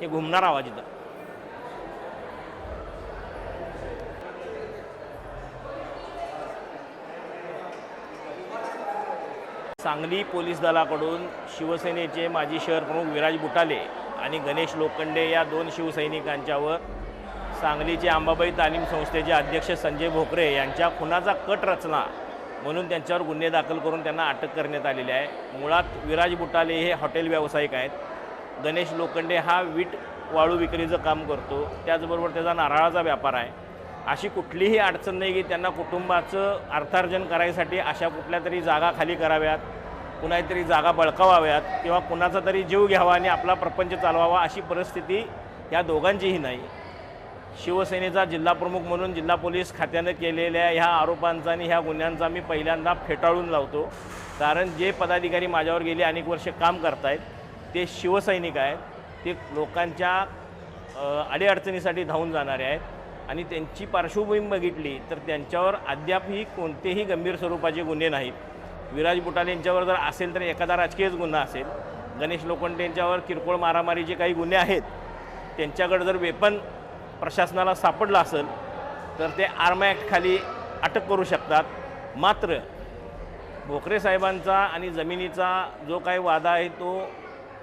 हे घुमणार आवाज इथं. सांगली पोलीस दलाकडून शिवसेनेचे माजी शहर प्रमुख विराज बुटाले आणि गणेश लोखंडे या 2 शिवसैनिकांच्यावर सांगलीचे अंबाबाई तालीम संस्थेचे अध्यक्ष संजय भोकरे यांच्या खुनाचा कट रचना म्हणून त्यांच्यावर गुन्हे दाखल करून त्यांना अटक करण्यात आलेली आहे. मुळात विराज बुटाले हे हॉटेल व्यावसायिक आहेत. गणेश लोखंडे हा वीट वाळू विक्रीचं काम करतो, त्याचबरोबर त्याचा नारळाचा व्यापार आहे. अशी कुठलीही अडचण नाही की त्यांना कुटुंबाचं अर्थार्जन करायसाठी अशा कुठल्या तरी जागा खाली कराव्यात, कुणातरी जागा बळकावाव्यात किंवा कुणाचा तरी जीव घ्यावा आणि आपला प्रपंच चालवावा अशी परिस्थिती या दोघांचीही नाही. शिवसेनेचा जिल्हाप्रमुख म्हणून जिल्हा पोलीस खात्यानं केलेल्या ह्या आरोपांचा आणि ह्या गुन्ह्यांचा मी पहिल्यांदा फेटाळून लावतो. कारण जे पदाधिकारी माझ्यावर गेले अनेक वर्ष काम करत आहेत ते शिवसैनिक आहेत, ते लोकांच्या अडीअडचणीसाठी धावून जाणारे आहेत आणि त्यांची पार्श्वभूमी बघितली तर त्यांच्यावर अद्यापही कोणतेही गंभीर स्वरूपाचे गुन्हे नाहीत. विराज बुटाले यांच्यावर जर असेल तर एखादा राजकीयच गुन्हा असेल. गणेश लोखंडे यांच्यावर किरकोळ मारामारीचे काही गुन्हे आहेत. त्यांच्याकडे जर वेपन प्रशासनाला सापडलं असेल तर ते आर्म ॲक्ट खाली अटक करू शकतात. मात्र भोकरे साहेबांचा आणि जमिनीचा जो काही वादा आहे तो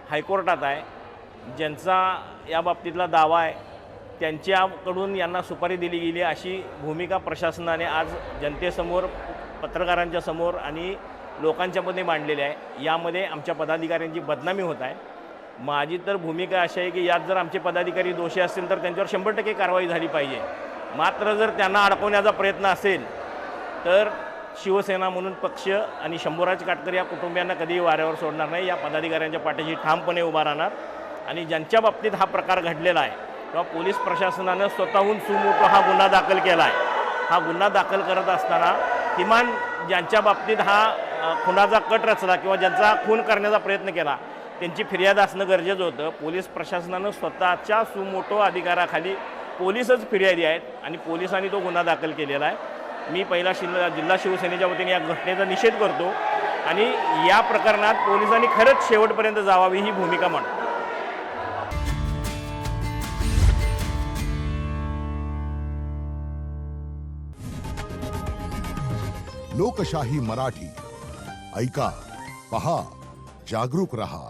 हायकोर्टात आहे. ज्यांचा या बाबतीतला दावा आहे त्यांच्याकडून यांना सुपारी दिली गेली अशी भूमिका प्रशासनाने आज जनतेसमोर, पत्रकारांच्या समोर आणि लोकांच्यामध्ये मांडलेली आहे. यामध्ये आमच्या पदाधिकाऱ्यांची बदनामी होत आहे. माझी तर भूमिका अशी आहे की यात जर आमचे पदाधिकारी दोषी असतील तर त्यांच्यावर 100% कारवाई झाली पाहिजे. मात्र जर त्यांना अडकवण्याचा प्रयत्न असेल तर शिवसेना म्हणून पक्ष आणि शंभूराज काटकर या कुटुंबियांना कधीही वाऱ्यावर सोडणार नाही. या पदाधिकाऱ्यांच्या पाठीशी ठामपणे उभा राहणार आणि ज्यांच्या बाबतीत हा प्रकार घडलेला आहे किंवा पोलीस प्रशासनानं स्वतःहून सुमोटो हा गुन्हा दाखल केला आहे, हा गुन्हा दाखल करत असताना किमान ज्यांच्या बाबतीत हा खुनाचा कट रचला किंवा ज्यांचा खून करण्याचा प्रयत्न केला त्यांची फिर्याद असणं गरजेचं होतं. पोलीस प्रशासनानं स्वतःच्या सुमोटो अधिकाराखाली पोलीसच फिर्यादी आहेत आणि पोलिसांनी तो गुन्हा दाखल केलेला आहे. मी पहिला जिल्हा शिवसेनेच्या वतीने या घटनेचा निषेध करतो आणि या प्रकरणात पोलिसांनी खरंच शेवटपर्यंत जावावी ही भूमिका मांडतो. लोकशाही मराठी ऐका, पहा, जागरूक रहा.